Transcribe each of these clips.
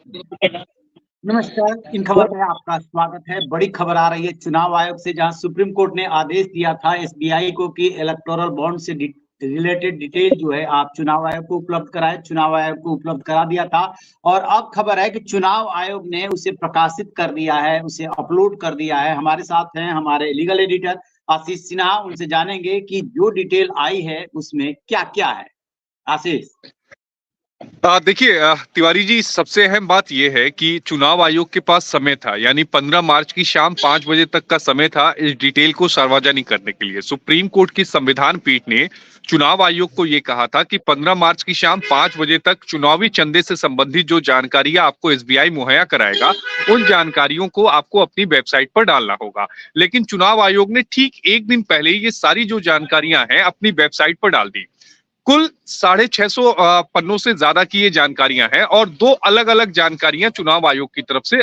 नमस्कार। इन खबर में आपका स्वागत है। बड़ी खबर आ रही है चुनाव आयोग से, जहां सुप्रीम कोर्ट ने आदेश दिया था एसबीआई को कि इलेक्टोरल बॉन्ड से रिलेटेड डिटेल जो है आप चुनाव आयोग को उपलब्ध कराएं। चुनाव आयोग को उपलब्ध करा दिया था और अब खबर है कि चुनाव आयोग ने उसे प्रकाशित कर दिया है, उसे अपलोड कर दिया है। हमारे साथ हैं हमारे लीगल एडिटर आशीष सिन्हा। उनसे जानेंगे कि जो डिटेल आई है उसमें क्या क्या है। आशीष। देखिए तिवारी जी, सबसे अहम बात यह है कि चुनाव आयोग के पास समय था, यानी 15 मार्च की शाम 5 बजे तक का समय था इस डिटेल को सार्वजनिक करने के लिए। सुप्रीम कोर्ट की संविधान पीठ ने चुनाव आयोग को यह कहा था कि 15 मार्च की शाम 5 बजे तक चुनावी चंदे से संबंधित जो जानकारियां आपको एसबीआई मुहैया कराएगा, उन जानकारियों को आपको अपनी वेबसाइट पर डालना होगा। लेकिन चुनाव आयोग ने ठीक एक दिन पहले ये सारी जो जानकारियां हैं अपनी वेबसाइट पर डाल दी। कुल 650 पन्नों से ज्यादा की ये जानकारियां हैं और दो अलग अलग जानकारियां चुनाव आयोग की तरफ से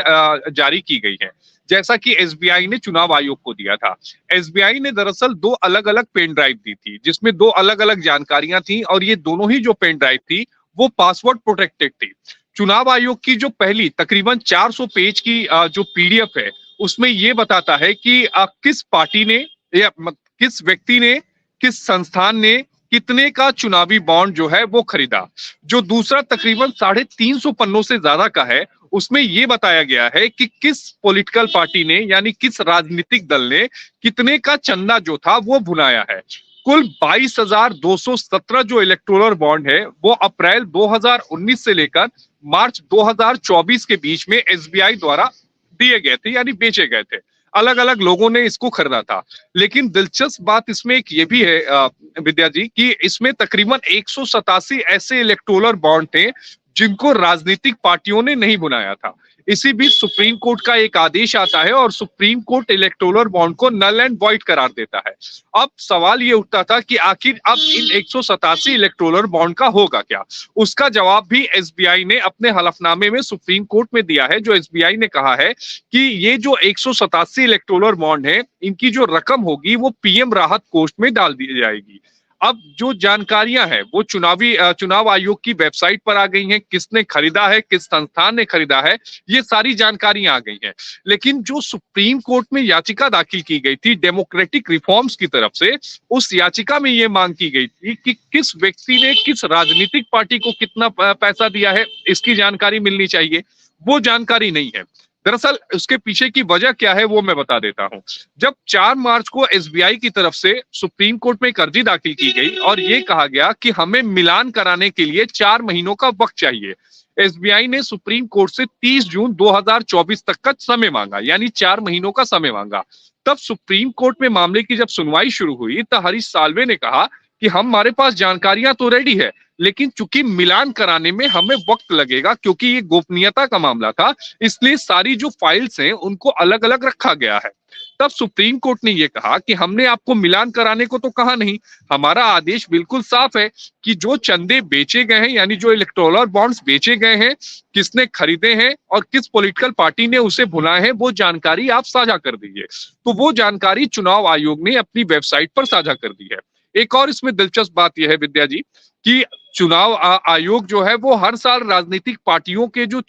जारी की गई हैं, जैसा कि एसबीआई ने चुनाव आयोग को दिया था। एसबीआई ने दरअसल दो अलग अलग पेन ड्राइव दी थी, जिसमें दो अलग अलग जानकारियां थी और ये दोनों ही जो पेन ड्राइव थी वो पासवर्ड प्रोटेक्टेड थी। चुनाव आयोग की जो पहली तकरीबन 400 पेज की जो पीडीएफ है, उसमें ये बताता है कि किस पार्टी ने या किस व्यक्ति ने, किस संस्थान ने कितने का चुनावी बॉन्ड जो है वो खरीदा। जो दूसरा तकरीबन 350 पन्नों से ज्यादा का है, उसमें यह बताया गया है कि किस पॉलिटिकल पार्टी ने, यानी किस राजनीतिक दल ने कितने का चंदा जो था वो भुनाया है। कुल 22,217 जो इलेक्टोरल बॉन्ड है वो अप्रैल 2019 से लेकर मार्च 2024 के बीच में एसबीआई द्वारा दिए गए थे, यानी बेचे गए थे। अलग अलग लोगों ने इसको खरीदा था। लेकिन दिलचस्प बात इसमें एक ये भी है विद्या जी, कि इसमें तकरीबन 187 ऐसे इलेक्टोरल बॉन्ड थे जिनको राजनीतिक पार्टियों ने नहीं बनाया था। इसी बीच सुप्रीम कोर्ट का एक आदेश आता है और सुप्रीम कोर्ट इलेक्टोरल बॉन्ड को नल एंड वॉइड करार देता है। अब सवाल ये उठता था कि आखिर अब इन 187 इलेक्टोरल बॉन्ड का होगा क्या। उसका जवाब भी एसबीआई ने अपने हलफनामे में सुप्रीम कोर्ट में दिया है। जो एसबीआई ने कहा है कि ये जो 187 इलेक्टोरल बॉन्ड है, इनकी जो रकम होगी वो पीएम राहत कोष में डाल दी जाएगी। अब जो जानकारियां हैं वो चुनाव आयोग की वेबसाइट पर आ गई हैं। किसने खरीदा है, किस संस्थान ने खरीदा है, ये सारी जानकारियां आ गई हैं। लेकिन जो सुप्रीम कोर्ट में याचिका दाखिल की गई थी डेमोक्रेटिक रिफॉर्म्स की तरफ से, उस याचिका में ये मांग की गई थी कि किस व्यक्ति ने किस राजनीतिक पार्टी को कितना पैसा दिया है, इसकी जानकारी मिलनी चाहिए। वो जानकारी नहीं है। दरअसल उसके पीछे की वजह क्या है वो मैं बता देता हूं। जब 4 मार्च को एसबीआई की तरफ से सुप्रीम कोर्ट में एक अर्जी दाखिल की गई और ये कहा गया कि हमें मिलान कराने के लिए 4 महीनों का वक्त चाहिए। एसबीआई ने सुप्रीम कोर्ट से 30 जून 2024 तक का समय मांगा, यानी 4 महीनों का समय मांगा। तब सुप्रीम कोर्ट में मामले की जब सुनवाई शुरू हुई तो हरीश साल्वे ने कहा कि हमारे पास जानकारियां तो रेडी है, लेकिन चूंकि मिलान कराने में हमें वक्त लगेगा, क्योंकि ये गोपनीयता का मामला था, इसलिए सारी जो फाइल्स हैं उनको अलग अलग रखा गया है। तब सुप्रीम कोर्ट ने यह कहा कि हमने आपको मिलान कराने को तो कहा नहीं, हमारा आदेश बिल्कुल साफ है कि जो चंदे बेचे गए हैं, यानी जो इलेक्टोरल बॉन्ड्स बेचे गए हैं, किसने खरीदे हैं और किस पॉलिटिकल पार्टी ने उसे भुनाए हैं, वो जानकारी आप साझा कर दीजिए। तो वो जानकारी चुनाव आयोग ने अपनी वेबसाइट पर साझा कर दी है। एक और इसमें दिलचस्प बात यह है विद्या जी कि चुनाव आयोग जो है वो हर साल राजनीतिक पार्टियों के जो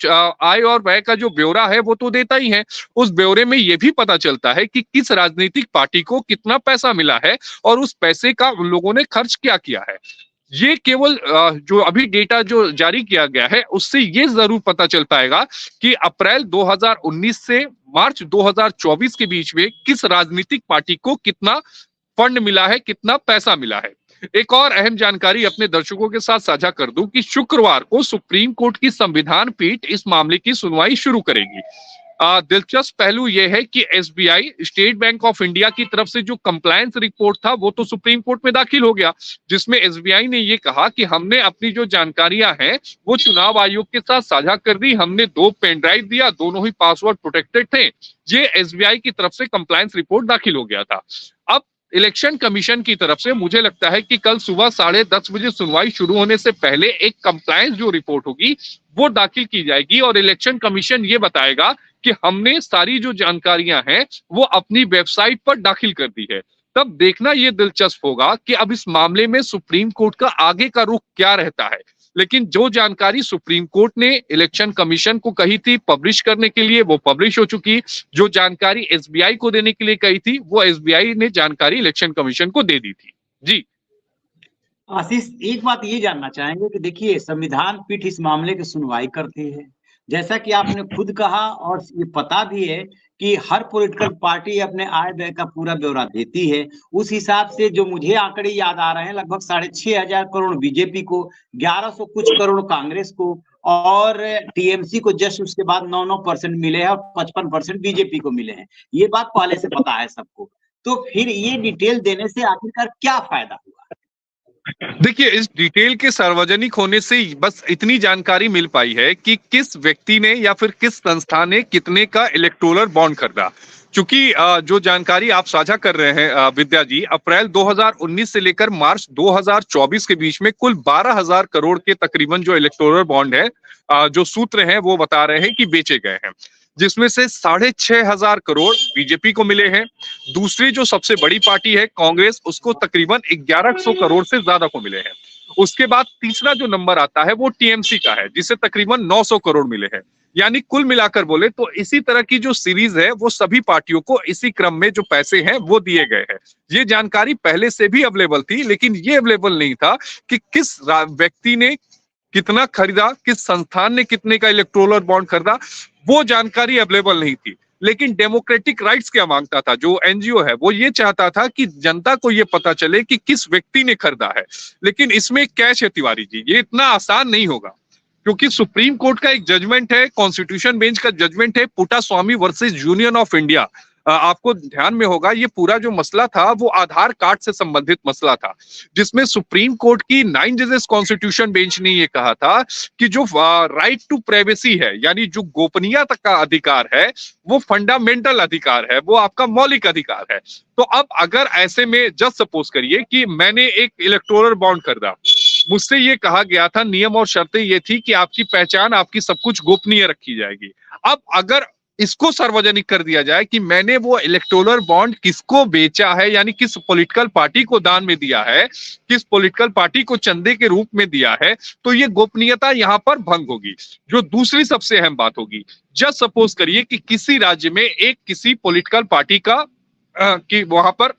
आय और व्यय का जो ब्यौरा है वो तो देता ही है। उस ब्यौरे में ये भी पता चलता है कि किस राजनीतिक पार्टी को कितना पैसा मिला है और उस पैसे का उन लोगों ने खर्च क्या किया है। ये केवल जो अभी डेटा जो जारी किया गया है उससे ये जरूर पता चल पाएगा कि अप्रैल 2019 से मार्च 2024 के बीच में किस राजनीतिक पार्टी को कितना फंड मिला है, कितना पैसा मिला है। एक और अहम जानकारी अपने दर्शकों के साथ साझा कर दूं कि शुक्रवार को सुप्रीम कोर्ट की संविधान पीठ इस मामले की सुनवाई शुरू करेगी। दिलचस्प पहलू यह है कि SBI, state bank of India की तरफ से जो कंप्लायंस रिपोर्ट था वो तो सुप्रीम कोर्ट में दाखिल हो गया, जिसमें एसबीआई ने ये कहा कि हमने अपनी जो जानकारियां हैं वो चुनाव आयोग के साथ साझा कर दी। हमने 2 पेन ड्राइव दिया, दोनों ही पासवर्ड प्रोटेक्टेड थे। ये एसबीआई की तरफ से कंप्लायंस रिपोर्ट दाखिल हो गया था। अब इलेक्शन कमीशन की तरफ से मुझे लगता है कि कल सुबह 10:30 बजे सुनवाई शुरू होने से पहले एक कंप्लायंस जो रिपोर्ट होगी वो दाखिल की जाएगी और इलेक्शन कमीशन ये बताएगा कि हमने सारी जो जानकारियां हैं वो अपनी वेबसाइट पर दाखिल कर दी है। तब देखना ये दिलचस्प होगा कि अब इस मामले में सुप्रीम कोर्ट का आगे का रुख क्या रहता है। लेकिन जो जानकारी सुप्रीम कोर्ट ने इलेक्शन कमीशन को कही थी पब्लिश करने के लिए, वो पब्लिश हो चुकी। जो जानकारी एसबीआई को देने के लिए कही थी, वो एसबीआई ने जानकारी इलेक्शन कमीशन को दे दी थी। जी आशीष, एक बात ये जानना चाहेंगे कि देखिए, संविधान पीठ इस मामले की सुनवाई करती है, जैसा कि आपने खुद कहा, और ये पता भी है कि हर पॉलिटिकल पार्टी अपने आय व्यय का पूरा ब्यौरा देती है। उस हिसाब से जो मुझे आंकड़े याद आ रहे हैं, लगभग 6,500 करोड़ बीजेपी को, 1100 कुछ करोड़ कांग्रेस को, और टीएमसी को जस्ट उसके बाद 9% मिले हैं, और 55% बीजेपी को मिले हैं। ये बात पहले से पता है सबको। तो फिर ये डिटेल देने से आखिरकार क्या फायदा हुआ? देखिए, इस डिटेल के सार्वजनिक होने से बस इतनी जानकारी मिल पाई है कि किस व्यक्ति ने या फिर किस संस्था ने कितने का इलेक्टोरल बॉन्ड खरीदा। चूंकि जो जानकारी आप साझा कर रहे हैं विद्या जी, अप्रैल 2019 से लेकर मार्च 2024 के बीच में कुल 12,000 करोड़ के तकरीबन जो इलेक्टोरल बॉन्ड है, जो सूत्र हैं वो बता रहे हैं कि बेचे गए हैं, जिसमें से 6,500 करोड़ बीजेपी को मिले हैं। दूसरी जो सबसे बड़ी पार्टी है कांग्रेस, उसको तकरीबन 1100 करोड़ से ज्यादा को मिले हैं। उसके बाद तीसरा जो नंबर आता है वो टीएमसी का है, जिसे तकरीबन 900 करोड़ मिले हैं। यानी कुल मिलाकर बोले तो इसी तरह की जो सीरीज है वो सभी पार्टियों को इसी क्रम में जो पैसे हैं वो दिए गए हैं। ये जानकारी पहले से भी अवेलेबल थी, लेकिन ये अवेलेबल नहीं था कि किस व्यक्ति ने कितना खरीदा, किस संस्थान ने कितने का इलेक्टोरल बॉन्ड खरीदा, वो जानकारी अवेलेबल नहीं थी। लेकिन डेमोक्रेटिक राइट्स क्या मांगता था, जो एनजीओ है, वो ये चाहता था कि जनता को ये पता चले कि किस व्यक्ति ने खरीदा है। लेकिन इसमें कैच है तिवारी जी, ये इतना आसान नहीं होगा, क्योंकि सुप्रीम कोर्ट का एक जजमेंट है, कॉन्स्टिट्यूशन बेंच का जजमेंट है, Puttaswamy versus union of India. आपको ध्यान में होगा ये पूरा जो मसला था वो आधार कार्ड से संबंधित मसला था, जिसमें सुप्रीम कोर्ट की 9 जजेस कॉन्स्टिट्यूशन बेंच ने ये कहा था कि जो राइट टू प्राइवेसी है, यानी जो गोपनीयता का अधिकार है, वो फंडामेंटल अधिकार है, वो आपका मौलिक अधिकार है। तो अब अगर ऐसे में जस्ट सपोज करिए कि मैंने एक इलेक्टोरल बॉन्ड खरीदा, मुझसे ये कहा गया था, नियम और शर्तें ये थी कि आपकी पहचान, आपकी सब कुछ गोपनीय रखी जाएगी। अब अगर इसको सार्वजनिक कर दिया जाए कि मैंने वो इलेक्टोरल बॉन्ड किसको बेचा है, यानी किस पॉलिटिकल पार्टी को दान में दिया है, किस पॉलिटिकल पार्टी को चंदे के रूप में दिया है, तो ये गोपनीयता यहां पर भंग होगी। जो दूसरी सबसे अहम बात होगी, जस्ट सपोज करिए कि किसी राज्य में एक किसी पॉलिटिकल पार्टी का कि वहां पर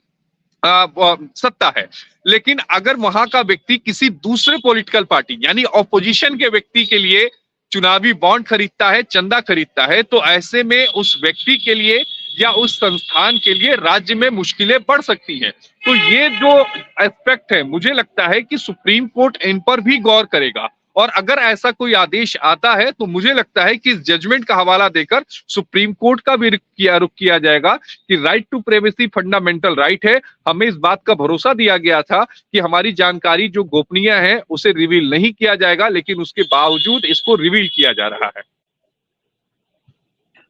सत्ता है, लेकिन अगर वहां का व्यक्ति किसी दूसरे पॉलिटिकल पार्टी यानी ऑपोजिशन के व्यक्ति के लिए चुनावी बॉन्ड खरीदता है, चंदा खरीदता है, तो ऐसे में उस व्यक्ति के लिए या उस संस्थान के लिए राज्य में मुश्किलें बढ़ सकती हैं। तो ये जो एस्पेक्ट है, मुझे लगता है कि सुप्रीम कोर्ट इन पर भी गौर करेगा, और अगर ऐसा कोई आदेश आता है तो मुझे लगता है कि इस जजमेंट का हवाला देकर सुप्रीम कोर्ट का भी रुख किया जाएगा कि right to privacy fundamental right है। हमें इस बात का भरोसा दिया गया था कि हमारी जानकारी जो गोपनीय है उसे रिवील नहीं किया जाएगा, लेकिन उसके बावजूद इसको रिवील किया जा रहा है।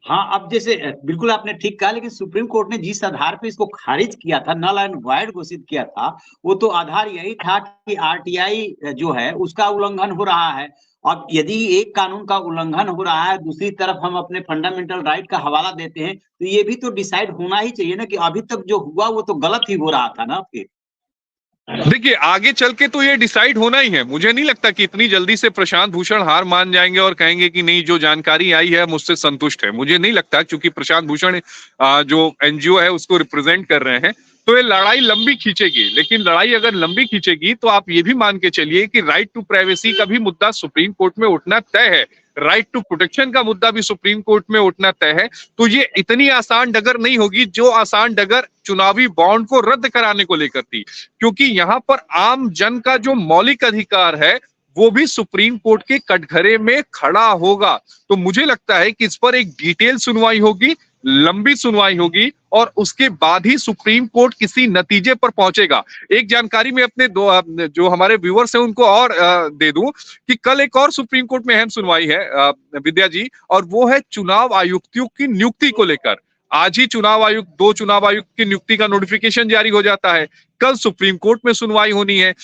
हाँ, अब जैसे बिल्कुल आपने ठीक कहा, लेकिन सुप्रीम कोर्ट ने जिस आधार पे इसको खारिज किया था, नल एंड वॉइड घोषित किया था, वो तो आधार यही था कि आरटीआई जो है उसका उल्लंघन हो रहा है। अब यदि एक कानून का उल्लंघन हो रहा है, दूसरी तरफ हम अपने फंडामेंटल राइट का हवाला देते हैं, तो ये भी तो डिसाइड होना ही चाहिए ना कि अभी तक जो हुआ वो तो गलत ही हो रहा था ना। फिर देखिए, आगे चल के तो ये डिसाइड होना ही है। मुझे नहीं लगता कि इतनी जल्दी से प्रशांत भूषण हार मान जाएंगे और कहेंगे कि नहीं, जो जानकारी आई है मुझसे संतुष्ट है। मुझे नहीं लगता, क्योंकि प्रशांत भूषण जो एनजीओ है उसको रिप्रेजेंट कर रहे हैं, तो ये लड़ाई लंबी खींचेगी। लेकिन लड़ाई अगर लंबी खींचेगी तो आप ये भी मान के चलिए कि राइट टू प्राइवेसी का भी मुद्दा सुप्रीम कोर्ट में उठना तय है, राइट टू प्रोटेक्शन का मुद्दा भी सुप्रीम कोर्ट में उठना तय है। तो ये इतनी आसान डगर नहीं होगी जो आसान डगर चुनावी बॉन्ड को रद्द कराने को लेकर थी, क्योंकि यहाँ पर आम जन का जो मौलिक अधिकार है वो भी सुप्रीम कोर्ट के कटघरे में खड़ा होगा। तो मुझे लगता है कि इस पर एक डिटेल सुनवाई होगी, लंबी सुनवाई होगी, और उसके बाद ही सुप्रीम कोर्ट किसी नतीजे पर पहुंचेगा। एक जानकारी में अपने जो हमारे व्यूअर्स हैं उनको और दे दूं कि कल एक और सुप्रीम कोर्ट में अहम सुनवाई है विद्या जी, और वो है चुनाव आयुक्तों की नियुक्ति को लेकर। आज ही दो चुनाव आयुक्त की नियुक्ति का नोटिफिकेशन जारी हो जाता है। कल सुप्रीम कोर्ट में सुनवाई होनी है,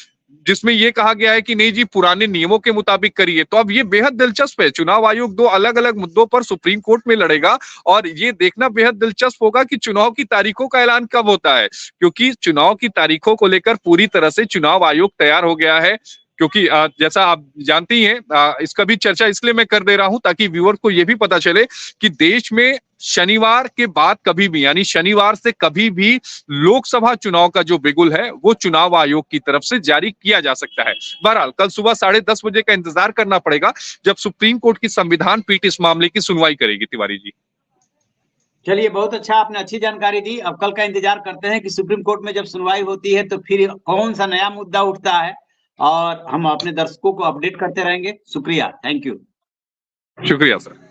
जिसमें यह कहा गया है कि नहीं जी, पुराने नियमों के मुताबिक करिए। तो अब ये बेहद दिलचस्प है, चुनाव आयोग दो अलग अलग मुद्दों पर सुप्रीम कोर्ट में लड़ेगा, और ये देखना बेहद दिलचस्प होगा कि चुनाव की तारीखों का ऐलान कब होता है, क्योंकि चुनाव की तारीखों को लेकर पूरी तरह से चुनाव आयोग तैयार हो गया है। क्योंकि जैसा आप जानते ही हैं, इसका भी चर्चा इसलिए मैं कर दे रहा हूं ताकि व्यूअर को यह भी पता चले कि देश में शनिवार के बाद कभी भी, यानी शनिवार से कभी भी लोकसभा चुनाव का जो बिगुल है वो चुनाव आयोग की तरफ से जारी किया जा सकता है। बहरहाल कल सुबह 10:30 बजे का इंतजार करना पड़ेगा जब सुप्रीम कोर्ट की संविधान पीठ इस मामले की सुनवाई करेगी। तिवारी जी, चलिए, बहुत अच्छा, आपने अच्छी जानकारी दी। अब कल का इंतजार करते हैं कि सुप्रीम कोर्ट में जब सुनवाई होती है तो फिर कौन सा नया मुद्दा उठता है, और हम अपने दर्शकों को अपडेट करते रहेंगे। शुक्रिया, थैंक यू। शुक्रिया सर।